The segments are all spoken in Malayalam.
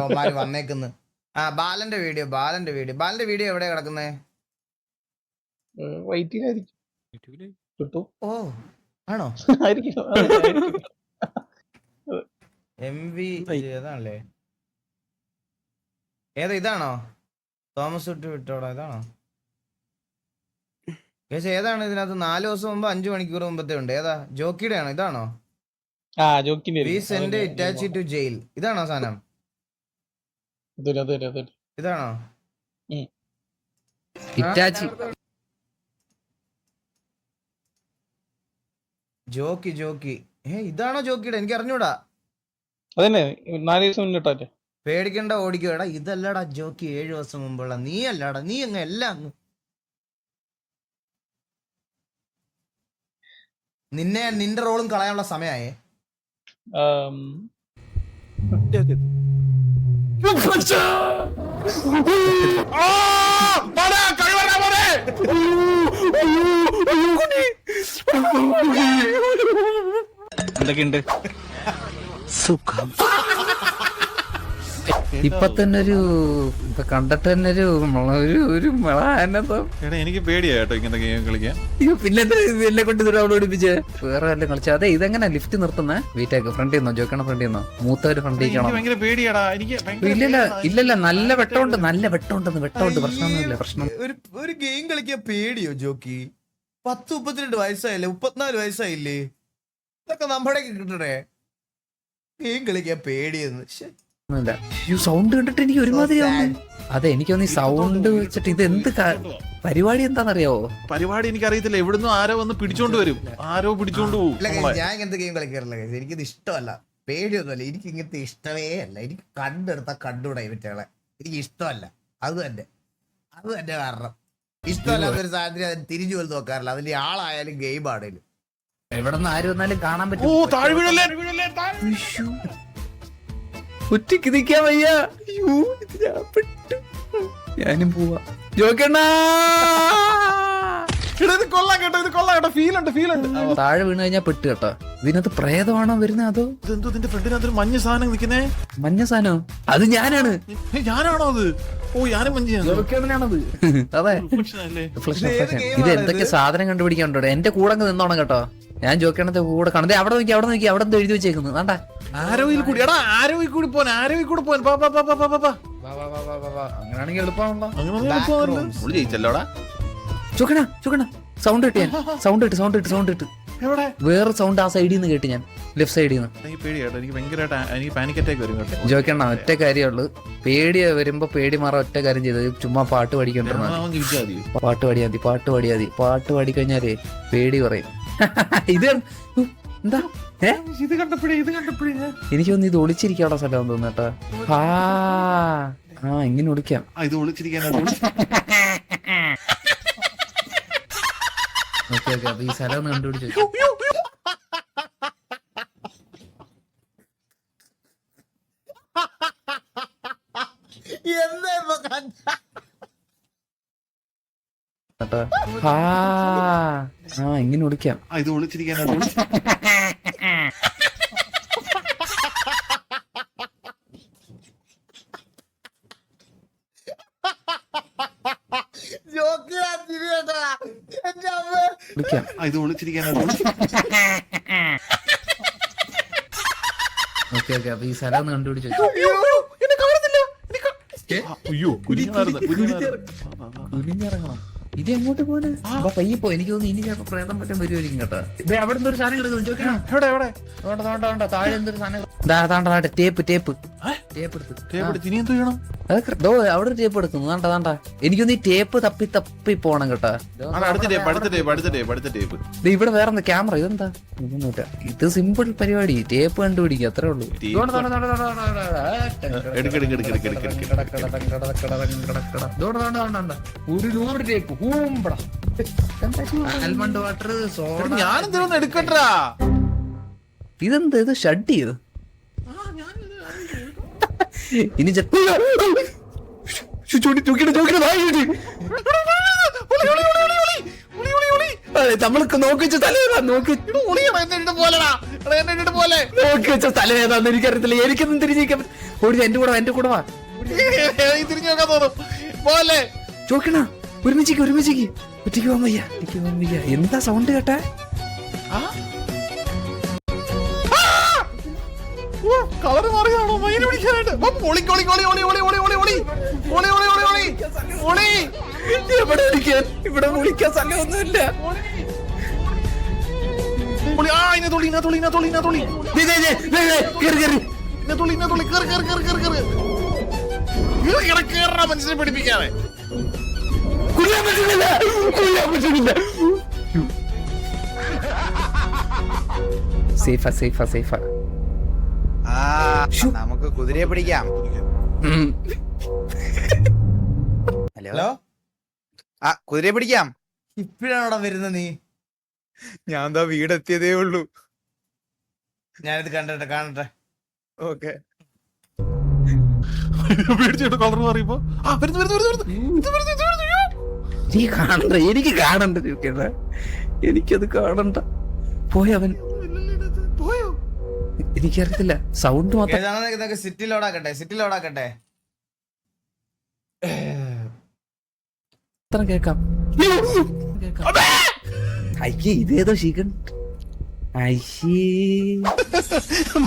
അവന്മാര് വന്നേക്കുന്നു. ആ ബാലന്റെ വീഡിയോ എവിടെയാ കിടക്കുന്നേ? ഓ ആണോ? MV ഏതാണല്ലേ? ഏതാ ഇതാണോ? തോമസ് വിട്ടോടാ ഇതാണോ? ഏതാണ് ഇതിനകത്ത്? 4 ദിവസം മുമ്പ് 5 മണിക്കൂർ മുമ്പത്തെ ഉണ്ട്. ഏതാ? ജോക്കിയുടെ ആണോ? ഇതാണോ? Itachi to jail. ഇതാണോ സാധനം? ഇതാണോ? ജോക്കി ഇതാണോ ജോക്കിയുടെ? എനിക്ക് അറിഞ്ഞൂടാ. പേടിക്കണ്ട, ഓടിക്കോടാ. ഇതല്ലടാ ജോക്കി 7 ദിവസം മുമ്പുള്ള. നീ അല്ലാടാ, നീ അങ്ങ് എല്ലാം നിന്റെ റോളും കളയാനുള്ള സമയമായേ. എന്തൊക്കെയുണ്ട്? സുഖം. ഇപ്പൊ തന്നെ ഇപ്പൊ കണ്ടിട്ട് തന്നെ ഒരു എനിക്ക് പേടിയാ കേട്ടോ ഇങ്ങനത്തെ ഗെയിം കളിക്കാൻ. പിന്നെ എന്നെ കൊണ്ട് ഡൗൺലോഡ് പഠിപ്പിച്ചേ. വേറെ വല്ലതും കളിച്ചാ. അതെ, ഇതെങ്ങനെ ലിഫ്റ്റ് നിർത്തുന്നേ? വീട്ടേക്ക് ഫ്രണ്ടിൽ നിന്നോ? ജോക്കണ ഫ്രണ്ടിൽ നിന്നോ? മൂത്തവര് ഫ്രണ്ടിൽ ഭയങ്കര പേടിയാടാ എനിക്ക്. ഇല്ലല്ല നല്ല വെട്ടമുണ്ട്. പ്രശ്നമൊന്നുമില്ല. പ്രശ്നം ഒരു ഗെയിം കളിക്കാൻ പേടിയോ ജോക്കി? 10-32 വയസ്സായില്ലേ? 34 വയസ്സായില്ലേ? ഇതൊക്കെ നമ്മുടെ കിട്ടണേ. ഗെയിം കളിക്കാൻ പേടിയെന്ന്. സൗണ്ട് കണ്ടിട്ട് എനിക്ക് ഒരുമാതിരി. അതെ, എനിക്കൊന്ന് ഈ സൗണ്ട് വെച്ചിട്ട് ഇത് എന്ത് പരിപാടി എന്താണെന്നറിയാവോ? പരിപാടി എനിക്ക് അറിയത്തില്ല. എവിടുന്ന് ആരോ വന്ന് പിടിച്ചോണ്ട് വരും, ആരോ പിടിച്ചോണ്ട് പോകും. ഞാൻ ഇങ്ങനത്തെ ഗെയിം കളിക്കാറില്ല. എനിക്കിത് ഇഷ്ടമല്ല. പേടിയൊന്നുമല്ല. എനിക്ക് ഇങ്ങനത്തെ ഇഷ്ടമേ അല്ല. എനിക്ക് കണ്ടുകൂടാ ഇവറ്റകളെ. എനിക്ക് ഇഷ്ടമല്ല. അത് തന്നെ കാരണം. ഇഷ്ടമല്ലാത്തൊരു സാധനത്തിന് അതിന് തിരിഞ്ഞു പോലും നോക്കാറില്ല. അതിന്റെ ആളായാലും ഗെയിം ആണേലും. എവിടെ നിന്ന് ആരും വന്നാലും കാണാൻ പറ്റും. ഒറ്റയ്ക്ക് നിൽക്കാൻ വയ്യ. ഞാനും പോവാ. ജോക്കണ്ണ താഴെ വീണ് കഴിഞ്ഞാ പെട്ട് കേട്ടോ. ഇതിനകത്ത് പ്രേതമാണോ വരുന്നത്? അതോ ഇതിന്റെ ഫ്രണ്ടിനകത്തൊരു മഞ്ഞ സാധനം നിൽക്കുന്നേ? മഞ്ഞ സാധനം? അത് ഞാനാണോ അത്? ഓ, ഞാനും മഞ്ഞാണത്. അതെ, ഇത് എന്തൊക്കെ സാധനം കണ്ടുപിടിക്കാണ്ടോ. എന്റെ കൂടെ അങ്ങ് നിന്നോണം കേട്ടോ. ഞാൻ ജോക്കണത്തെ കൂടെ കാണുന്നത്. അവിടെ നോക്കി അവിടെ എഴുതി വെച്ചേക്കുന്നു. വേണ്ട, ആരോയിൽ കൂടി പോവാൻ. അങ്ങനെയാണെങ്കിൽ എളുപ്പമാണല്ലോ. ജയിച്ചല്ലോടാ. ചോക്കണ സൗണ്ട് ഇട്ട് വേറെ സൗണ്ട് ആ സൈഡിൽ നിന്ന് കേട്ട്. ഞാൻ ലെഫ്റ്റ് സൈഡിൽ നിന്ന്. ജോക്കണ്ണ ഒറ്റ കാര്യമുള്ളൂ, പേടി വരുമ്പോ പേടി മാറാൻ ഒറ്റ കാര്യം ചെയ്തത്. ചുമ്മാ പാട്ട് പഠിക്കണ്ടിരുന്ന പാട്ട് പാടിക്കഴിഞ്ഞാലേ പേടി കുറയും. ഇത് എന്താ? ഇത് കണ്ടപ്പോഴേ എനിക്ക് തോന്നുന്നു ഇത് ഒളിച്ചിരിക്കാനുള്ള സ്ഥലം തോന്നേട്ടാ. ഇങ്ങനെ ഒളിക്കാം. ഇത് ഒളിച്ചിരിക്കാനാണ്. ഓക്കെ അപ്പൊ ഈ സ്ഥലം ഒന്ന് കണ്ടുപിടിച്ചു. ഇങ്ങനെ ഒളിക്കാം. ഇത് ഒളിച്ചിരിക്കാനാണ്. ഇത് ഒളിച്ചിരിക്കാനാണ്. ഓക്കെ അപ്പൊ ഈ സ്ഥലം ഒന്ന് കണ്ടുപിടിച്ചു. കുനിഞ്ഞിറങ്ങണം. ഇത് എങ്ങോട്ട് പോനെ? പയ്യെ പോ. എനിക്ക് തോന്നുന്നു ഇനി ചിലപ്പോ പ്രേതം പറ്റാൻ വരുമായിരിക്കും കേട്ടോ. അവിടെ ഒരു സാധനം കിടക്കുന്നു. താഴെ എന്തൊരു സാധനം. ടേപ്പ് അവിടെ ഒരു ടേപ്പ് എടുക്കുന്നു. താണ്ടാ എനിക്കൊന്ന് ഈ ടേപ്പ് തപ്പി പോണം കേട്ടോ. ഇവിടെ വേറെ എന്താ ക്യാമറ? ഇതെന്താ? ഇതൊന്നുമില്ല. ഇത് സിമ്പിൾ പരിപാടി. ടേപ്പ് കണ്ടുപിടിക്കുക, അത്രേ ഉള്ളൂ. ഒരു ടേപ്പ് ആൽമണ്ട് വാട്ടർ സോഡ. ഇതെന്താ? ഇത് ഷഡ് ചെയ്ത് ഇനി നമ്മൾക്ക് നോക്കിച്ച് തലേടാ. നോക്കി എന്നെ ഇട്ടിട്ട് പോലെ നോക്കി വെച്ച സ്ഥലം ഏതാന്ന് എനിക്കറിയത്തില്ല. എനിക്കൊന്നും തിരിഞ്ഞിരിക്കാൻ ഓടി. എന്റെ കൂടെ വാ. തിരിഞ്ഞു നോക്കാൻ തോന്നും പോലെ. ചോക്കണ ഒരുമിച്ചേക്ക് ഒറ്റയ്ക്ക് പോകാൻ വയ്യ. എന്താ സൗണ്ട് കേട്ടാ? കളറ് മാറിയാണോ മൈന പിടിക്കാനായിട്ട്? ഇവിടെ വിളിക്കാൻ സ്ഥലമൊന്നുമില്ല. മനുഷ്യനെ പിടിപ്പിക്കാതെ സേഫാ. നമുക്ക് കുതിരയെ പിടിക്കാം. ഹലോ കുതിരയെ പിടിക്കാം. ഇപ്പഴാണോടാ വരുന്നത് നീ? ഞാൻ എന്താ വീടെത്തിയതേ ഉള്ളൂ. ഞാനിത് കാണട്ടെ. ഓക്കെ. പേടിച്ചിട്ട് കളർ മാറിയപ്പോ നീ കാണണ്ട, എനിക്ക് കാണണ്ട. എനിക്കത് കാണണ്ട. പോയവൻ എനിക്കറിയത്തില്ല. സൗണ്ട് മാത്രം സിറ്റി ലോഡാക്കട്ടെ. കേക്കാം. അയ്യേ, ഇതേതോ ശിഖൻ.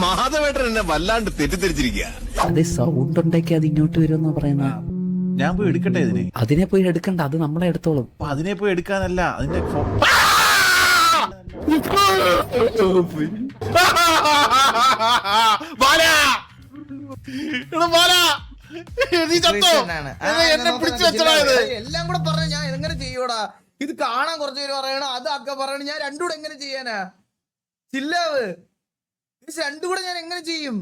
മാധവേട്ടൻ എന്നെ വല്ലാണ്ട് തെറ്റിദ്ധരിച്ചിരിക്കുക. അതെ, സൗണ്ട് ഉണ്ടാക്കി അത് ഇങ്ങോട്ട് വരുമെന്നാ പറയുന്നത്. ഞാൻ പോയി എടുക്കട്ടെ ഇതിനെ? അതിനെ പോയി എടുക്കണ്ട, അത് നമ്മളെ എടുത്തോളും. അപ്പൊ അതിനെ പോയി എടുക്കാനല്ല അതിന്റെ എല്ലാം കൂടെ പറഞ്ഞ ഞാൻ എങ്ങനെ ചെയ്യൂടാ? ഇത് കാണാൻ കുറച്ചു പേര് പറയണ, അത് അക്ക പറയണ. ഞാൻ രണ്ടും കൂടെ എങ്ങനെ ചെയ്യാനാ? ചില്ലാവ്, ഇത് രണ്ടും കൂടെ ഞാൻ എങ്ങനെ ചെയ്യും?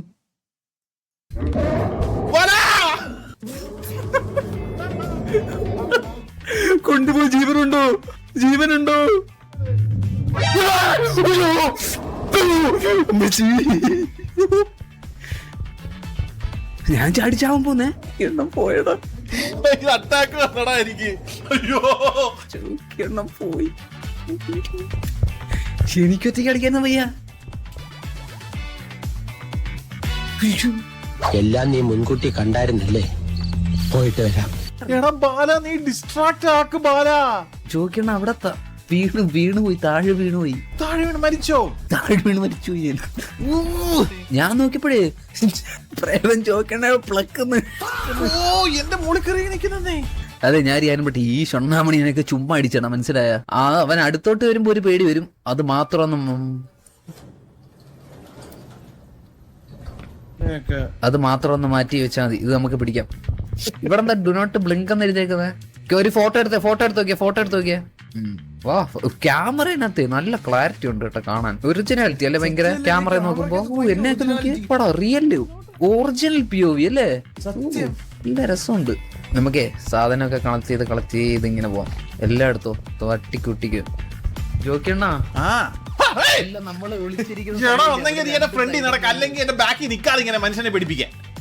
കൊണ്ടുപോയി. ജീവനുണ്ടോ? ഞാൻ ചാടിച്ചാവാൻ പോന്നേ. എണ്ണം പോയടാ. അറ്റാക്ക് വന്നടാ എനിക്ക്. അയ്യോ, എണ്ണം പോയി. എനിക്കൊറ്റയ്ക്ക് അടിക്കാനും വയ്യ. എല്ലാം നീ മുൻകൂട്ടി കണ്ടായിരുന്നല്ലേ? പോയിട്ട് വരാം. എടാ ബാല, നീ ഡിസ്ട്രാക്ട് ആക്ക് ബാല. ചോദിക്കണ അവിടെ വീണു പോയി. താഴെ വീണു മരിച്ചോ? പോയി. ഞാൻ നോക്കിയപ്പോഴേ പ്രേതം ചോദിക്കണ പ്ലക്കുന്നു. എന്റെ മോളിൽ കയറി നിൽക്കുന്നേ. അതെ, ഞാൻ അറിയാനും പറ്റി. ഈ ഷൊണ്ണാമണി എനിക്ക് ചുമ്മാ അടിച്ചണം, മനസ്സിലായ? അവൻ അടുത്തോട്ട് വരുമ്പോ ഒരു പേടി വരും. അത് മാത്രം ഒന്ന് മാറ്റി വെച്ചാൽ മതി. ഇത് നമുക്ക് പിടിക്കാം. ഇവിടെ എന്താ ഡു നോട്ട് ബ്ലിങ്ക് എന്ന് എഴുതിയേക്കുന്നത്? ഒരു ഫോട്ടോ എടുത്ത് നോക്കിയേ. വാ, ക്യാമറയിനകത്ത് നല്ല ക്ലാരിറ്റി ഉണ്ട് കേട്ടോ കാണാൻ. ഒറിജിനാലിറ്റി അല്ലേ ഭയങ്കര. ക്യാമറ നോക്കുമ്പോ എന്നെയൊക്കെ നോക്കിയേ പടാ. റിയല് ഒറിജിനൽ POV അല്ലേ? നല്ല രസമുണ്ട്. നമുക്കേ സാധനമൊക്കെ കളക്ട് ചെയ്ത് ഇങ്ങനെ പോവാം. എല്ലായിടത്തും തട്ടിക്കുട്ടിക്ക്. ജോക്കിയണ്ണാ,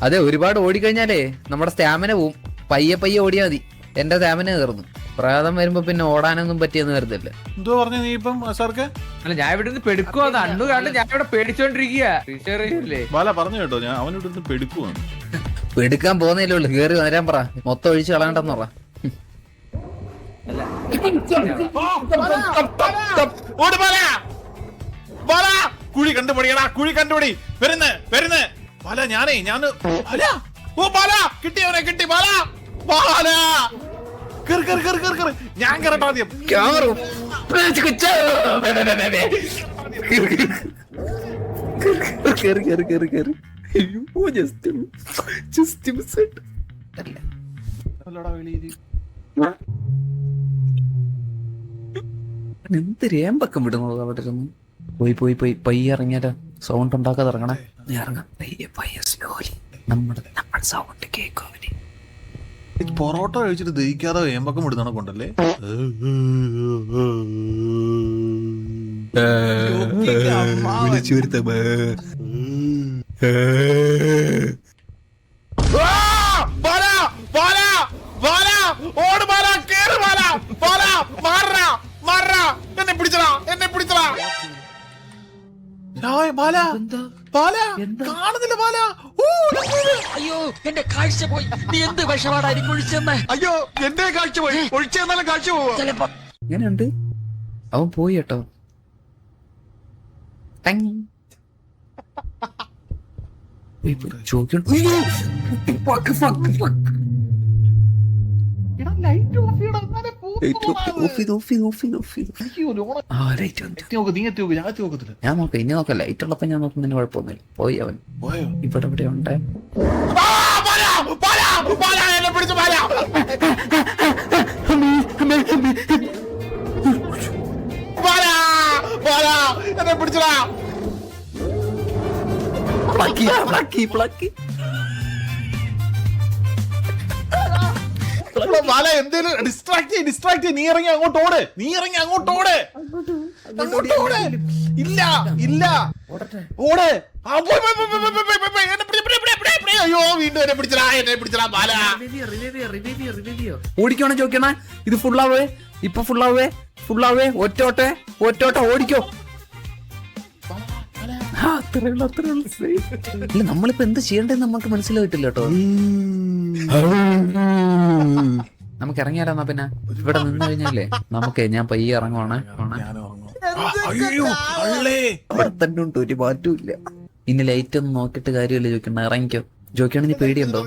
അതെ, ഒരുപാട് ഓടിക്കഴിഞ്ഞാലേ നമ്മുടെ സ്റ്റാമിന പോവും. പയ്യെ ഓടിയാ മതി. എന്റെ സ്റ്റാമിന തീർന്നു. പ്രേതം വരുമ്പോ പിന്നെ ഓടാനൊന്നും പറ്റിയെന്ന് വരുന്നില്ല. എന്തോ പറഞ്ഞു നീ ഇപ്പം സാർക്ക്? അല്ല, ഞാൻ ഇവിടെ നിന്ന് പെടുക്കുവാ. അണ്ണു കാരണം ഞാൻ ഇവിടെ പേടിച്ചോണ്ടിരിക്കുക. ബാല പറഞ്ഞു കേട്ടോ, ഞാൻ അവനോട് ഇന്ന് പെടുക്കുവാണ്. പെടുക്കാൻ പോകുന്നല്ലേ ഉള്ളു. കേറി വരാൻ പറ. മൊത്തം ഒഴിച്ച് കളയണ്ടെന്ന് പറ. കുഴി കണ്ടുപിടി. വരുന്ന് ബാല. ഞാൻ കിട്ടി ബാല. ഞാൻ കേറട്ടെ ആദ്യം. എന്ത് രേമ്പക്കം വിടുന്നത് അവിടെ ഇരുന്ന്. പോയി പയ്യെ ഇറങ്ങിയാലോ? സൗണ്ട് ഉണ്ടാക്കാതെ ഇറങ്ങണേ. ഇറങ്ങാം പയ്യെ സ്ലോലി. നമ്മുടെ സൗണ്ട് കേൾക്കും അവന്. പൊറോട്ട കഴിച്ചിട്ട് ദഹിക്കാതെ ഏമ്പക്കം വിടുന്ന കൊണ്ടല്ലേ? വിളിച്ചു വരുത്ത ബാല എന്താ ബാല എന്താ? കാണുന്നില്ല ബാല. അയ്യോ എന്റെ കാഴ്ച പോയി. നീ എന്ത് വിഷമാടാ എനിക്ക് ഒഴിച്ചെന്ന്? അയ്യോ എന്റെ കാഴ്ച പോയി. ഒഴിച്ചെന്നാലും കാഴ്ച പോവാ. ചിലപ്പോ എങ്ങനെയുണ്ട്? അവൻ പോയി കേട്ടോ. ടങ്. ചോദിക്കണ്ട. ഉയ്യോ. Fuck, fuck, fuck. Light off ചെയ്ത്. ആ, light വന്നു. നീ എത്തി നോക്ക്, ഞാൻ എത്തി നോക്കത്തില്ല. ഞാൻ നോക്കാം, ഇനി നോക്കാം. ലൈറ്റ് ഉള്ളപ്പോ ഞാൻ നോക്കുന്നതിന് കുഴപ്പമൊന്നുമില്ല. പോയി അവൻ. പോയോ? ഇവിടെ ഉണ്ട്. എന്നെ പിടിച്ചു ബാല. എന്നെ പിടിച്ചടാ. ബാല എന്തേലും ഡിസ്ട്രാക്ട് നീ ഇറങ്ങി അങ്ങോട്ട് ഓട്. ഇല്ല ഓട്. അയ്യോ വീണ്ടും എന്നെ പിടിച്ചടാ ബാല. ഓടിക്കണോ ചോദിക്കണ? ഇത് ഫുള്ളാവേ, ഇപ്പൊ ഫുള്ളാവേ. ഒറ്റോട്ടെ ഓടിക്കോ. ഇല്ല, നമ്മളിപ്പോ എന്ത് ചെയ്യണ്ടെന്ന് നമുക്ക് മനസ്സിലായിട്ടില്ല കേട്ടോ. നമുക്ക് ഇറങ്ങിയാലോ പിന്നെ? ഇവിടെ നിന്ന് കഴിഞ്ഞാലേ നമുക്ക് ഞാൻ പയ്യെ ഇറങ്ങുവാണ്. ഇവിടെ തന്നെ ഉണ്ട്, ഒരു മാറ്റവും ഇല്ല. ഇനി ലൈറ്റ് ഒന്നും നോക്കിയിട്ട് കാര്യമില്ല. ചോദിക്കണ ഇറങ്ങിക്കോ. ജോക്കിയാണെങ്കിൽ പേടിയുണ്ടോ?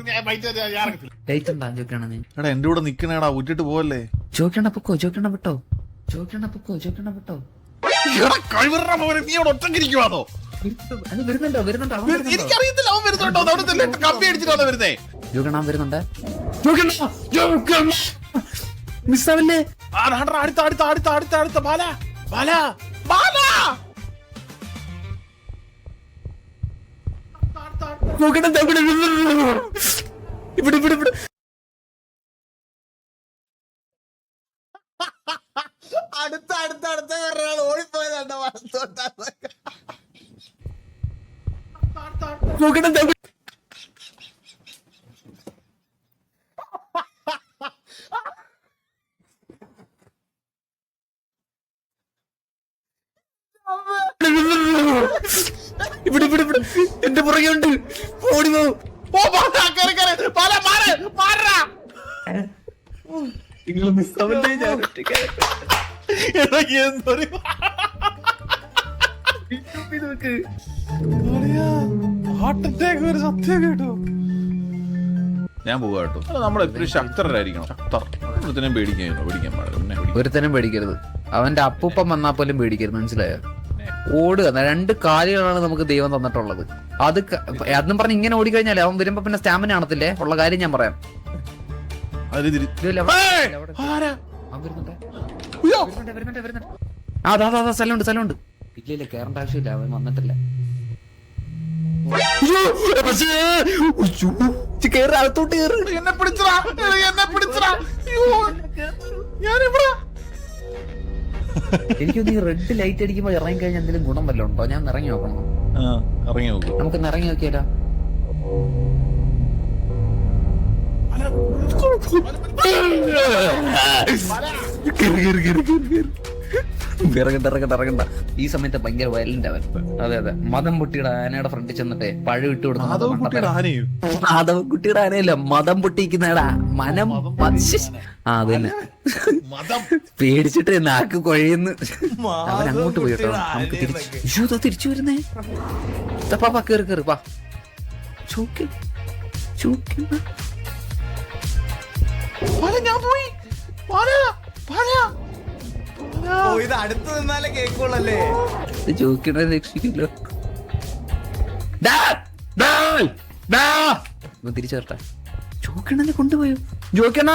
ലൈറ്റ് ഉണ്ടാ ജോക്കിയാണെങ്കിൽ? എടാ എന്റെ കൂടെ നിക്കണേടാ, ഊറ്റിട്ട് പോവല്ലേ. ജോക്കിയണ്ണ പൊക്കോ, ജോക്കിയണ്ണ വിട്ടോ. നീ അവിടെ ഒറ്റക്കിരിക്കുവാണോ? അത് വരുന്നുണ്ടോ? എനിക്കറിയത്തില്ല അവൻ വരുന്നുണ്ടോ. കമ്പി അടിച്ചിട്ടാണോ വരുന്നേ? ജോക്കണ്ണ വരുന്നുണ്ട്. മിസ്സാവില്ലേ? അടുത്ത ബാല ബാല ബാല. ഇവിടെ അടുത്ത ഒരാൾ ഓടിപ്പോയതാണ്ട വലത്തോട്ടാ. ഇവിടെ എന്റെ പുറകെ ഉണ്ട്. ഓടി പോകും. ഞാൻ പോവാ കേട്ടോ. നമ്മളെപ്പോഴും ശക്തരായിരിക്കണം. ഒരുത്തനും പേടിക്കാൻ പാടില്ല. ഒരുത്തനും പേടിക്കരുത്. അവന്റെ അപ്പൂപ്പം വന്നാൽ പോലും പേടിക്കരുത്. മനസ്സിലായോ? ഓടുക. 2 കാലുകളാണ് നമുക്ക് ദൈവം തന്നിട്ടുള്ളത്. അതെന്നും പറഞ്ഞ് ഇങ്ങനെ ഓടിക്കഴിഞ്ഞാലേ അവൻ വരുമ്പോ പിന്നെ സ്റ്റാമിന കാണത്തില്ലേ? ഉള്ള കാര്യം ഞാൻ പറയാം. സ്ഥലമുണ്ട്. ഇല്ല കേറേണ്ട ആവശ്യമില്ല. അവൻ വന്നിട്ടില്ല. അകത്തോട്ട് എന്നെ പിടിച്ചടാ. എനിക്കൊന്ന് ഈ റെഡ് ലൈറ്റ് അടിക്കുമ്പോ ഇറങ്ങി കഴിഞ്ഞാൽ എന്തെങ്കിലും ഗുണം വല്ലതും ഉണ്ടോ? ഞാൻ ഇറങ്ങി നോക്കണം. ഇറങ്ങി നോക്കും. നമുക്കൊന്ന് ഇറങ്ങി നോക്കിയാലോ? ഇറങ്ങണ്ട. ഈ സമയത്ത് ഭയങ്കര വയലന്റ് അവൻ. അതെ മതം പൊട്ടിയുടെ ആനയുടെ ഫ്രണ്ടിൽ ചെന്നിട്ടേ പഴം ഇട്ട് കൊടുക്കുന്ന മാധവൻകുട്ടിയുടെ ആനയല്ല, മതം പൊട്ടിക്കുന്നടാ. അത് തന്നെ. പേടിച്ചിട്ട് നാക്ക് കുഴയുന്നു. അവൻ അങ്ങോട്ട് പോയി കേട്ടോ. നമുക്ക് തിരിച്ചു വരുന്നേ. കേറി വാ. ഞാൻ പോയി. ഇത് അടുത്ത് നിന്നാലേ കേക്കുള്ളല്ലേ. ചോദിക്കണേ രക്ഷിക്കല്ലോ. തിരിച്ചേർട്ടെ. ജോക്കിണ്ണനെ കൊണ്ടുപോയോ? ജോക്കിണ്ണ.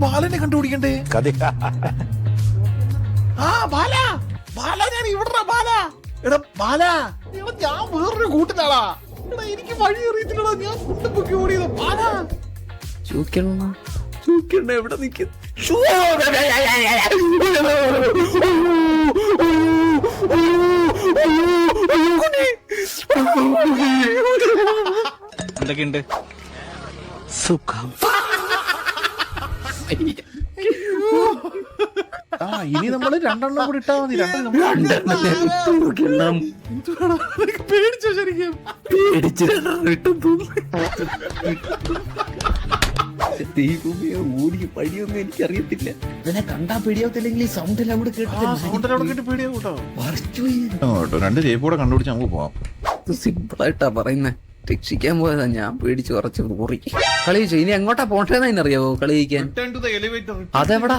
ബാലനെ കണ്ടുപിടിക്കണ്ടേ? ബാല ഞാൻ ഇവിടെ ബാല. എടാ ബാല, ഞാൻ വേറൊരു കൂട്ടിനാളാ. എനിക്ക് വഴി അറിയത്തില്ലടാ. ഞാൻ കുട്ടിപ്പൊക്കി ഓടിയത് ബാല. ചോദിക്കണ്ണ എവിടെ നിൽക്കുന്നു? എന്തൊക്കെയുണ്ട്? സുഖം. ആ ഇനി നമ്മള് 2 എണ്ണം കൂടി ഇട്ടാ മതി. 2 പേടിച്ചോ ശരിക്കും? ഓടി പഴിയൊന്നും എനിക്കറിയത്തില്ല. ഇതിനെ കണ്ടാ പേടിയാവത്തില്ലെങ്കിൽ ഈ സൗണ്ട് എല്ലാം കൂടെ കേട്ടോ. 2 ചേപ്പ് കൂടെ കണ്ടുപിടിച്ച് നമുക്ക് പോവാം. സിമ്പിൾ ആയിട്ടാ പറയുന്നേ. രക്ഷിക്കാൻ പോയതാ, ഞാൻ പേടിച്ച് കുറച്ച് കൂറി കളി ചോദിച്ചു. ഇനി എങ്ങോട്ടാ പോണ്ടേന്ന് അതിനറിയാവോ കളി കഴിക്കാൻ? അതെവിടാ?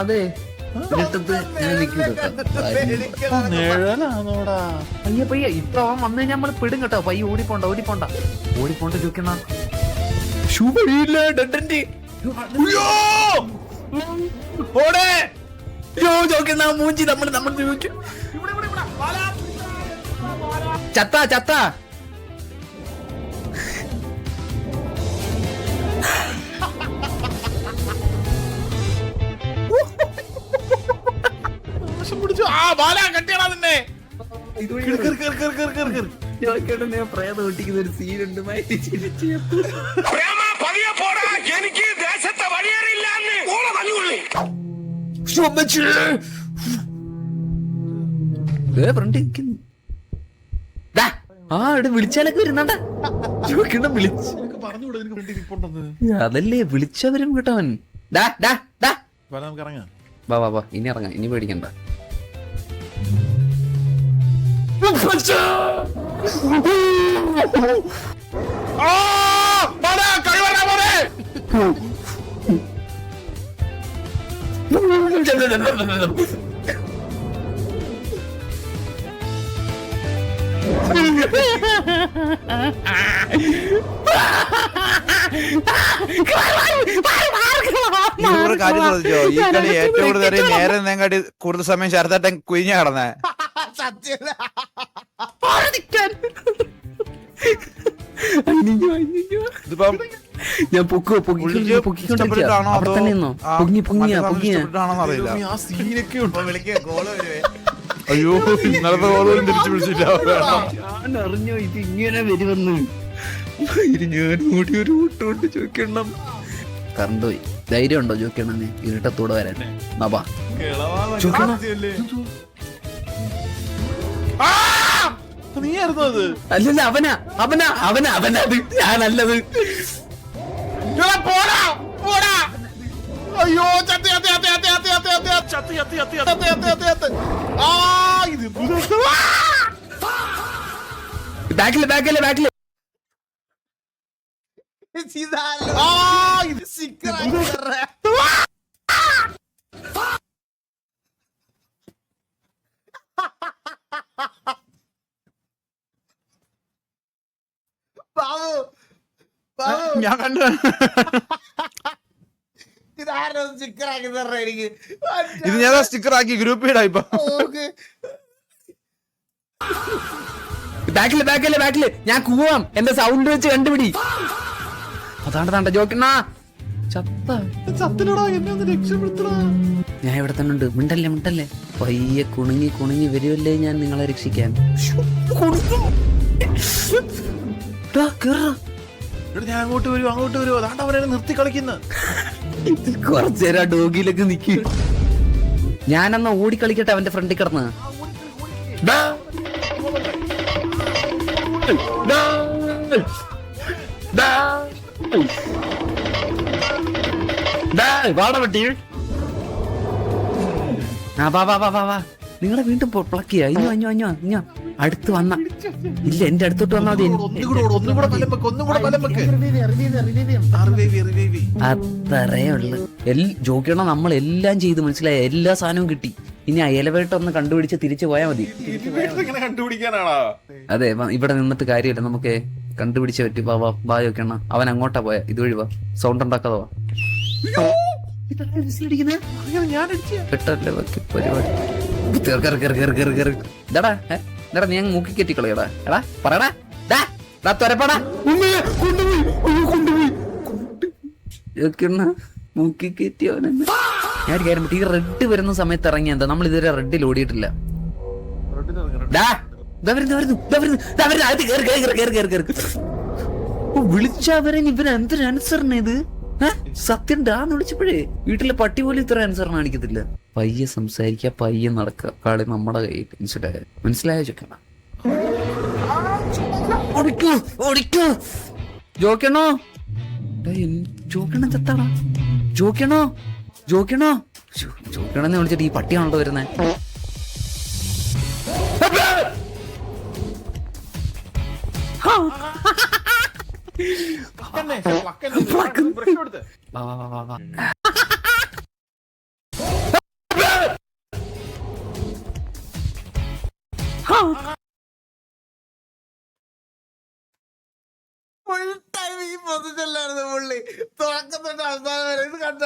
അതെ പയ്യ പയ്യ ഇപ്പൊ അവൻ വന്നു കഴിഞ്ഞാൽ നമ്മള് പെടും കേട്ടോ. പയ്യ ഓടിപ്പോണ്ട ചോദിക്കണ മൂഞ്ചി നമ്മൾ ചോദിച്ചു. ചത്ത പ്രേതം ഒട്ടിക്കുന്ന ഒരു സീനുണ്ട്. വിളിച്ചാലൊക്കെ വരുന്നുണ്ട. അതല്ലേ വിളിച്ചവരും കേട്ടവൻ. വാ ഇനി ഇറങ്ങാം, ഇനി പേടിക്കണ്ട. കാര്യം ശ്രദ്ധിച്ചോ? ഈ കളി ഏറ്റവും കൂടുതൽ നേരെ നേങ്ങാട്ടി കൂടുതൽ സമയം ശരത്തേട്ടൻ കുഞ്ഞ കടന്നേ. ഞാൻ പൊക്കിക്കൊണ്ടിരിക്കുകയാണോ അവിടെ തന്നെ നിന്നോ? പൊങ്ങിയാണോന്ന് അറിയില്ല. അയ്യോ ഇന്നലത്തെ കോളും തിരിച്ചു വിളിച്ചില്ല. ഞാൻ അറിഞ്ഞോ ഇത് ഇങ്ങനെ വരുമെന്ന്. ഞാൻ ഓടി ഒരു ഊട്ടോട്ട് ചോദിക്കണം. കറണ്ട് പോയി. ധൈര്യം ഉണ്ടോ ചോദിക്കണെന്ന് ഇരുട്ടത്തൂടെ വരാൻ? ബാബാ അല്ലല്ല അവനത് ഞാനല്ലത്. അയ്യോ ബാക്കില് ഞാൻ കണ്ടു. ഇത് ഞാൻ സ്റ്റിക്കർ ആക്കി ഗ്രൂപ്പ് ഇടാ. ഇപ്പൊ ബാക്കില് ഞാൻ കൂവാം. എന്റെ സൗണ്ട് വെച്ച് കണ്ടുപിടി. അതാണ്ട് ജോക്കണ്ണ ചത്തിനോടാ, എന്നെ ഒന്ന് രക്ഷപ്പെടുത്തടാ. ഞാൻ ഇവിടെ തന്നെ ഉണ്ട്. മിണ്ടല്ലേ പയ്യെ കുണുങ്ങി വരുമല്ലേ ഞാൻ നിങ്ങളെ രക്ഷിക്കാൻ. ഞാൻ അങ്ങോട്ട് വരുമോ? അതാണ്ട് അവരെ നിർത്തി കളിക്കുന്ന. കുറച്ചേരാ ഡോഗിയിലൊക്കെ നിക്ക്. ഞാനെന്നാ ഓടിക്കളിക്കട്ടെ അവന്റെ ഫ്രണ്ടിൽ കിടന്ന്. വാ നിങ്ങളെ വീണ്ടും പ്ലക്കിയ. ഇഞ്ഞോ അടുത്ത് വന്ന ഇല്ല, എന്റെ അടുത്തോട്ട് വന്നാ മതി. അത്രേ ഉള്ളു. ജോക്കിയണ നമ്മൾ എല്ലാം ചെയ്ത് മനസ്സിലായ എല്ലാ സാധനവും കിട്ടി. ഇനി ആ എലവേറ്റർ ഒന്ന് കണ്ടുപിടിച്ച് തിരിച്ചു പോയാൽ മതി. അതെ, ഇവിടെ നിന്നിട്ട് കാര്യമില്ല, നമുക്ക് കണ്ടുപിടിച്ച് പറ്റി. വാ ജോക്കിയണ്ണ, അവൻ അങ്ങോട്ടാ പോയ. ഇതുവഴി വാ, സൗണ്ട് ഉണ്ടാക്കാതെ വാ. പരിപാടി നീ മൂക്കി കെറ്റിക്കളയടാ. എടാ പറയടാ, തൊരപ്പടാ. മൂക്കി കെറ്റിയവനെന്ന് ഞാൻ ഒരു കാര്യം ഈ റെഡ് വരുന്ന സമയത്ത് ഇറങ്ങിയ എന്താ നമ്മൾ ഇതുവരെ റെഡിൽ ഓടിയിട്ടില്ല. വിളിച്ചവരെ ഇവന് എന്തൊരു ആൻസറിന് ഇത് സത്യം ഡാന്ന് വിളിച്ചപ്പോഴേ വീട്ടിലെ പട്ടി പോലും ഇത്ര ആൻസർ കാണിക്കത്തില്ല. പയ്യെ സംസാരിക്കുക, പയ്യെ നടക്കുക, കളി നമ്മുടെ കയ്യിൽ. മനസ്സിലായോ ചോക്കണ? ജോക്കണോ ജോക്കണ ചത്താടാ. ജോക്കണോ ജോക്കണോ ജോക്കണെന്ന് വിളിച്ചിട്ട് ഈ പട്ടിയാണല്ലോ വരുന്നേ. ഫുൾ ടൈം ഈ പൊസിഷനിലായിരുന്നു പുള്ളി, തുടക്കത്തിന്റെ അവസാനം വരെ. ഇത് കണ്ട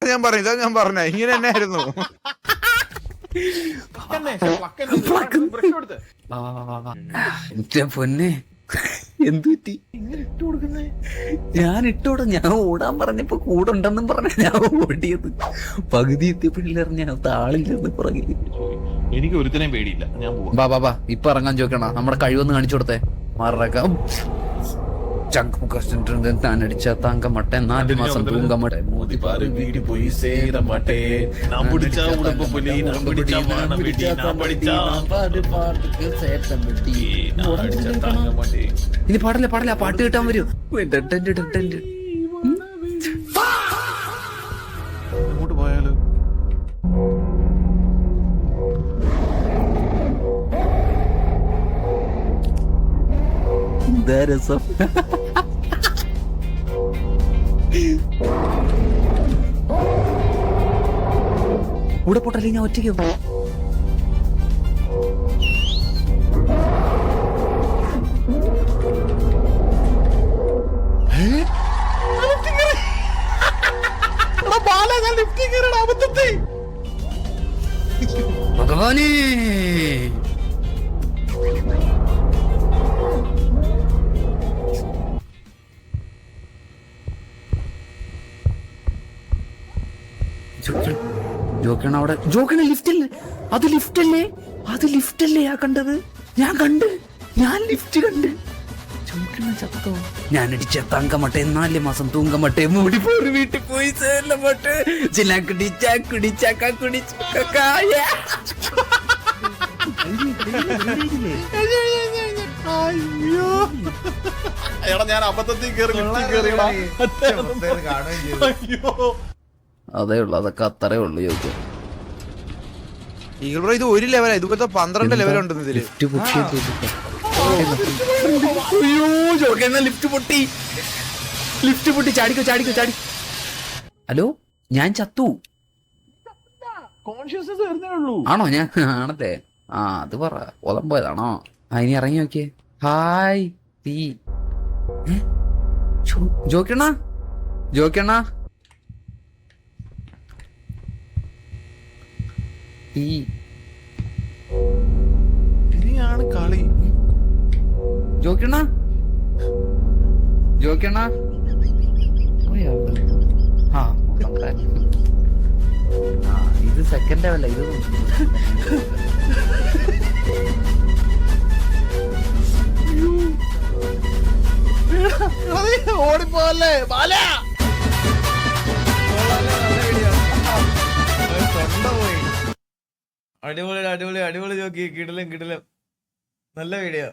ഞാൻ പറഞ്ഞ ഇങ്ങനെ തന്നെ ആയിരുന്നു. എന്റെ പൊന്നെ എന്ത് പറ്റി? ഞാൻ ഇട്ടോടാ. ഞാൻ ഓടാൻ പറഞ്ഞപ്പോ കൂടെ ഉണ്ടെന്നും പറഞ്ഞ ഞാൻ ഓടിയത്. പകുതി എത്തിയപ്പോഴില്ലെറിഞ്ഞ ആളില്ലെന്ന് പുറകില്. എനിക്ക് ഒരുത്തനെയും പേടിയില്ല, ഞാൻ പോവാം. ബാ ഇപ്പൊ ഇറങ്ങാൻ ചോദിക്കണ. നമ്മുടെ കഴിവൊന്ന് കാണിച്ചു കൊടുത്തേ. മറക്കാം താനടിച്ച താങ്കമട്ടെ 4 മാസം തൂങ്കമട്ടെ ഇനി പാടില്ല പാട്ട് കിട്ടാൻ വരൂ. അങ്ങോട്ട് പോയാലോ? എന്താ രസം. കൂടെ പോട്ടല്ലേ ഞാൻ ഒറ്റയ്ക്ക് ഭഗവാനേ. ജോക്കണ അവിടെ. ജോക്കണ ലിഫ്റ്റല്ലേ? അത് ലിഫ്റ്റല്ലേ ആ കണ്ടത്? ഞാൻ ലിഫ്റ്റ് കണ്ട്. ജോക്കണ ചത്തോ? ഞാനടിച്ച തങ്കമട്ടെ 4 മാസം തൂങ്കമട്ടെ മൂടി പോറി വീട്ടിൽ പോയി സേലമട്ടെ ചിലാക്കുടി ചാക്കുടി ചാക്കുടി ചക്കായ. അയ്യോ എടാ, ഞാൻ അബദ്ധത്തിൽ കയറി ലിഫ്റ്റിൽ കാണുകയും അയ്യോ. അതേ ഉള്ളു, അതൊക്കെ അത്രേ ഉള്ളു. ചോദിക്കും ഈഗിൾ ബ്രോ ഇത് 1 ലെവലാ, ഇതുപോലത്തെ 12 ലെവലുണ്ട് ഇതില്. ലിഫ്റ്റ് പൊട്ടി ചാടി. ഹലോ, ഞാൻ ചത്തു. കോൺഷ്യസ്നസ് വരുന്നേ ഉള്ളൂ. ആണോ? ഞാൻ ആണല്ലേ. അത് പറ, ഒലം പോയതാണോ? ഇനി ഇറങ്ങി നോക്കിയേ. ഹായ് തീ. ജോക്കണ ഇനിയാണ് കളി. ജോക്കണ ഇത് സെക്കൻഡ് ലെവല. ഇത് ഓടിപ്പോല്ലേ ബാല. അടിപൊളി ജോക്കി. കിടിലം നല്ല വീഡിയോ.